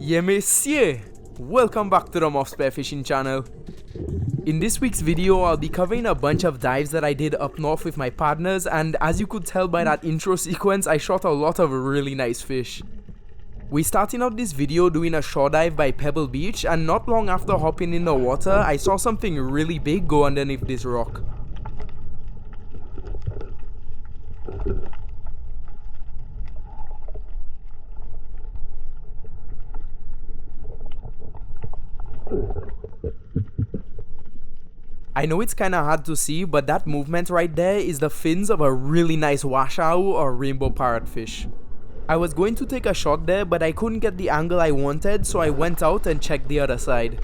Yeah, messieurs! Welcome back to the Moff Spearfishing channel. In this week's video, I'll be covering a bunch of dives that I did up north with my partners, and as you could tell by that intro sequence, I shot a lot of really nice fish. We're starting out this video doing a shore dive by Pebble Beach, and not long after hopping in the water, I saw something really big go underneath this rock. I know it's kinda hard to see, but that movement right there is the fins of a really nice Washawou or Rainbow Parrotfish. I was going to take a shot there, but I couldn't get the angle I wanted, so I went out and checked the other side.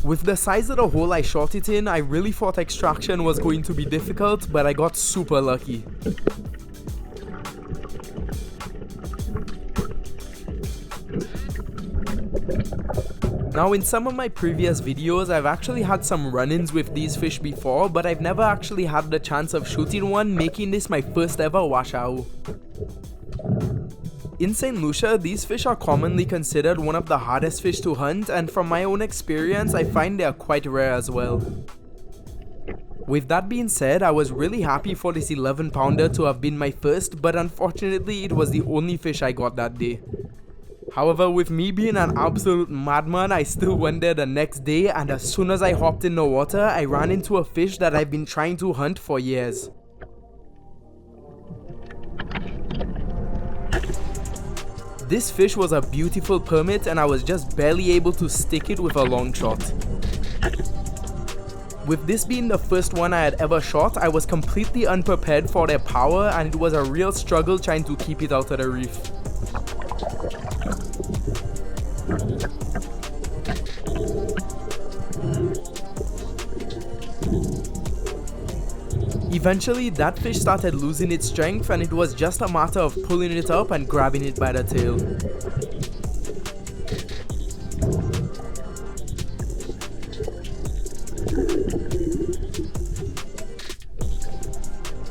With the size of the hole I shot it in, I really thought extraction was going to be difficult, but I got super lucky. Now, in some of my previous videos, I've actually had some run-ins with these fish before, but I've never actually had the chance of shooting one, making this my first ever Washawou. In St. Lucia, these fish are commonly considered one of the hardest fish to hunt, and from my own experience, I find they are quite rare as well. With that being said, I was really happy for this 11-pounder to have been my first, but unfortunately it was the only fish I got that day. However, with me being an absolute madman, I still went there the next day, and as soon as I hopped in the water, I ran into a fish that I've been trying to hunt for years. This fish was a beautiful permit, and I was just barely able to stick it with a long shot. With this being the first one I had ever shot, I was completely unprepared for their power, and it was a real struggle trying to keep it out of the reef. Eventually, that fish started losing its strength, and it was just a matter of pulling it up and grabbing it by the tail.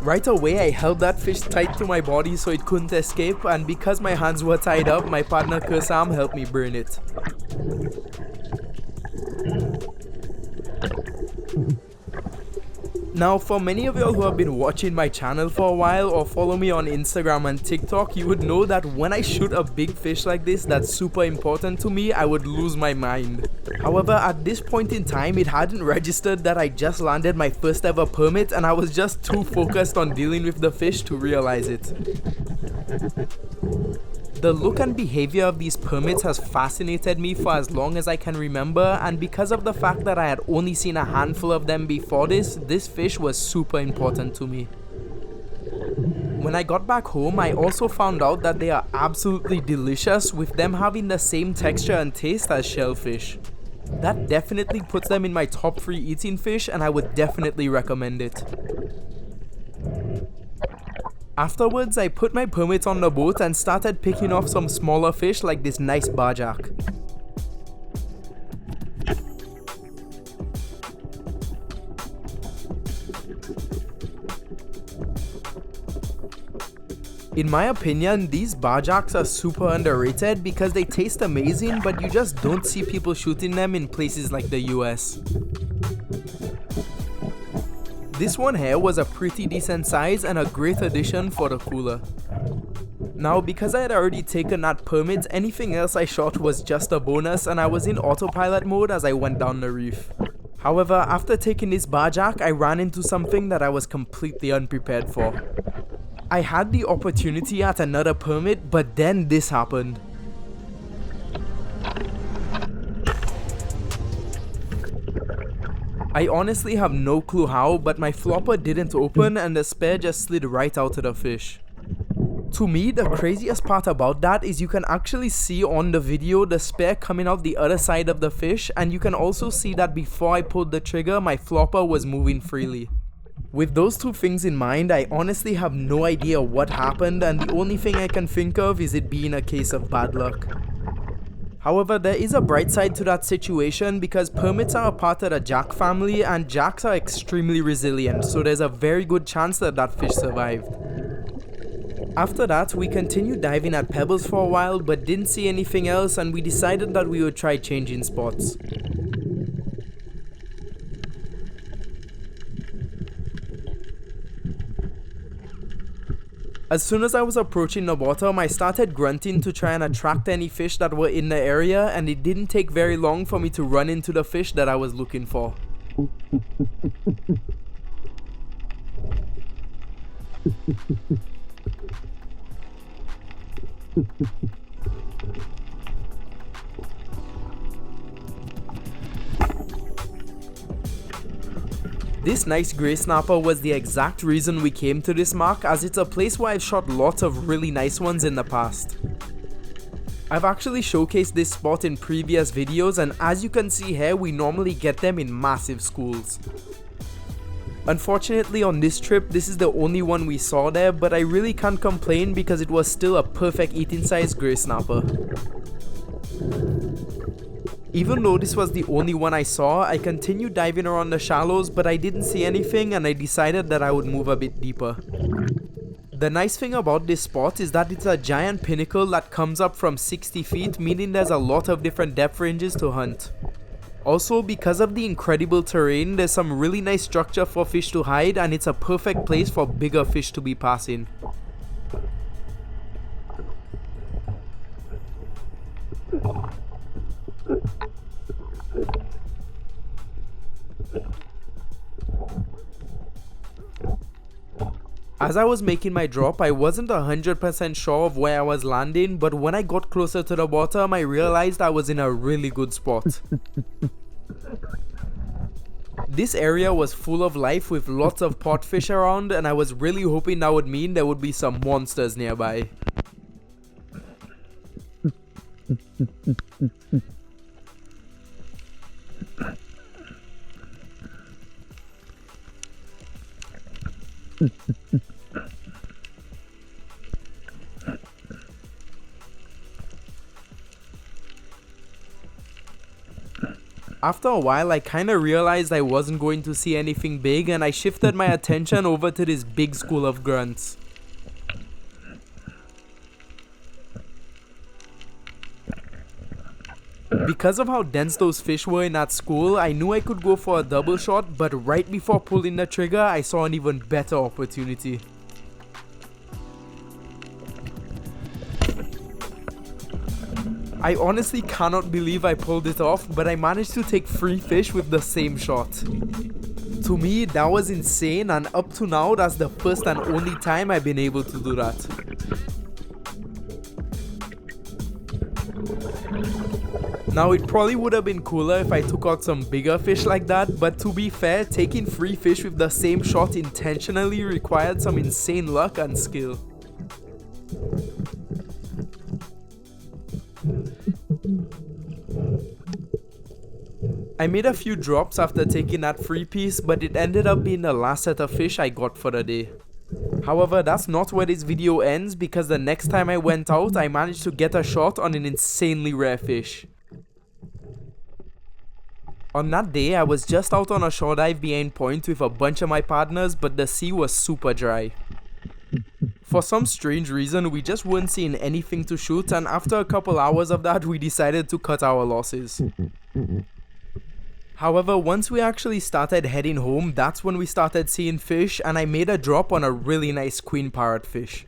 Right away, I held that fish tight to my body so it couldn't escape, and because my hands were tied up, my partner Kursam helped me burn it. Now, for many of y'all who have been watching my channel for a while or follow me on Instagram and TikTok, you would know that when I shoot a big fish like this that's super important to me, I would lose my mind. However, at this point in time, it hadn't registered that I just landed my first ever permit, and I was just too focused on dealing with the fish to realize it. The look and behavior of these permits has fascinated me for as long as I can remember, and because of the fact that I had only seen a handful of them before this fish was super important to me. When I got back home, I also found out that they are absolutely delicious, with them having the same texture and taste as shellfish. That definitely puts them in my top 3 eating fish, and I would definitely recommend it. Afterwards, I put my permit on the boat and started picking off some smaller fish like this nice barjack. In my opinion, these barjacks are super underrated because they taste amazing, but you just don't see people shooting them in places like the US. This one here was a pretty decent size and a great addition for the cooler. Now, because I had already taken that permit, anything else I shot was just a bonus, and I was in autopilot mode as I went down the reef. However, after taking this barjack, I ran into something that I was completely unprepared for. I had the opportunity at another permit, but then this happened. I honestly have no clue how, but my flopper didn't open and the spear just slid right out of the fish. To me, the craziest part about that is you can actually see on the video the spear coming out the other side of the fish, and you can also see that before I pulled the trigger, my flopper was moving freely. With those two things in mind, I honestly have no idea what happened, and the only thing I can think of is it being a case of bad luck. However, there is a bright side to that situation because permits are a part of the jack family and jacks are extremely resilient, so there's a very good chance that that fish survived. After that, we continued diving at pebbles for a while but didn't see anything else, and we decided that we would try changing spots. As soon as I was approaching the bottom, I started grunting to try and attract any fish that were in the area, and it didn't take very long for me to run into the fish that I was looking for. This nice grey snapper was the exact reason we came to this mark, as it's a place where I've shot lots of really nice ones in the past. I've actually showcased this spot in previous videos, and as you can see here, we normally get them in massive schools. Unfortunately on this trip, this is the only one we saw there, but I really can't complain because it was still a perfect eating size grey snapper. Even though this was the only one I saw, I continued diving around the shallows, but I didn't see anything and I decided that I would move a bit deeper. The nice thing about this spot is that it's a giant pinnacle that comes up from 60 feet, meaning there's a lot of different depth ranges to hunt. Also, because of the incredible terrain, there's some really nice structure for fish to hide, and it's a perfect place for bigger fish to be passing. As I was making my drop, I wasn't 100% sure of where I was landing, but when I got closer to the bottom, I realized I was in a really good spot. This area was full of life with lots of potfish around, and I was really hoping that would mean there would be some monsters nearby. After a while, I kinda realized I wasn't going to see anything big, and I shifted my attention over to this big school of grunts. Because of how dense those fish were in that school, I knew I could go for a double shot, but right before pulling the trigger, I saw an even better opportunity. I honestly cannot believe I pulled it off, but I managed to take 3 fish with the same shot. To me, that was insane, and up to now, that's the first and only time I've been able to do that. Now, it probably would have been cooler if I took out some bigger fish like that, but to be fair, taking 3 fish with the same shot intentionally required some insane luck and skill. I made a few drops after taking that 3 piece, but it ended up being the last set of fish I got for the day. However, that's not where this video ends, because the next time I went out, I managed to get a shot on an insanely rare fish. On that day, I was just out on a shore dive behind point with a bunch of my partners, but the sea was super dry. For some strange reason, we just weren't seeing anything to shoot, and after a couple hours of that, we decided to cut our losses. However, once we actually started heading home, that's when we started seeing fish, and I made a drop on a really nice queen parrotfish.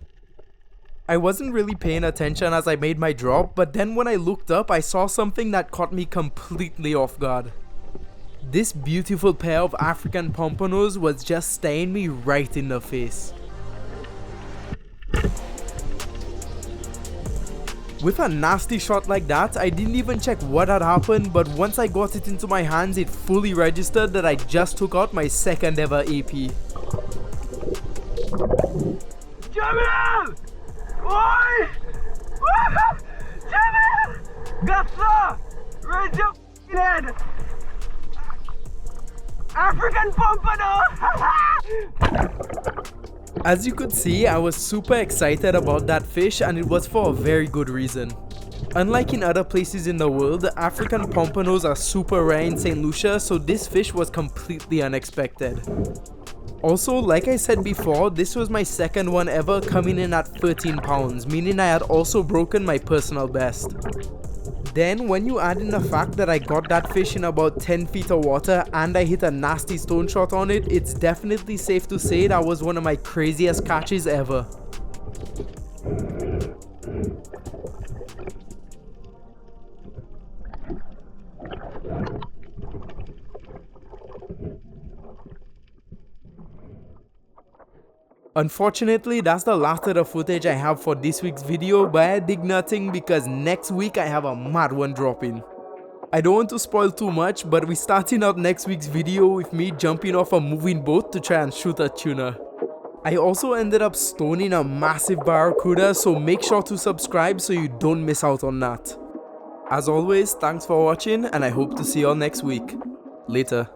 I wasn't really paying attention as I made my drop, but then when I looked up, I saw something that caught me completely off guard. This beautiful pair of African Pompanos was just staring me right in the face. With a nasty shot like that, I didn't even check what had happened, but once I got it into my hands, it fully registered that I just took out my second ever AP. Jamil! Oi! Jamil! Gassa! Raise your head! African Pompano! As you could see, I was super excited about that fish, and it was for a very good reason. Unlike in other places in the world, African Pompanos are super rare in St. Lucia, so this fish was completely unexpected. Also, like I said before, this was my second one ever, coming in at 13 pounds, meaning I had also broken my personal best. Then, when you add in the fact that I got that fish in about 10 feet of water and I hit a nasty stone shot on it, it's definitely safe to say that was one of my craziest catches ever. Unfortunately, that's the last of the footage I have for this week's video, but I dig nothing because next week I have a mad one dropping. I don't want to spoil too much, but we're starting out next week's video with me jumping off a moving boat to try and shoot a tuna. I also ended up stoning a massive barracuda, so make sure to subscribe so you don't miss out on that. As always, thanks for watching and I hope to see you all next week. Later.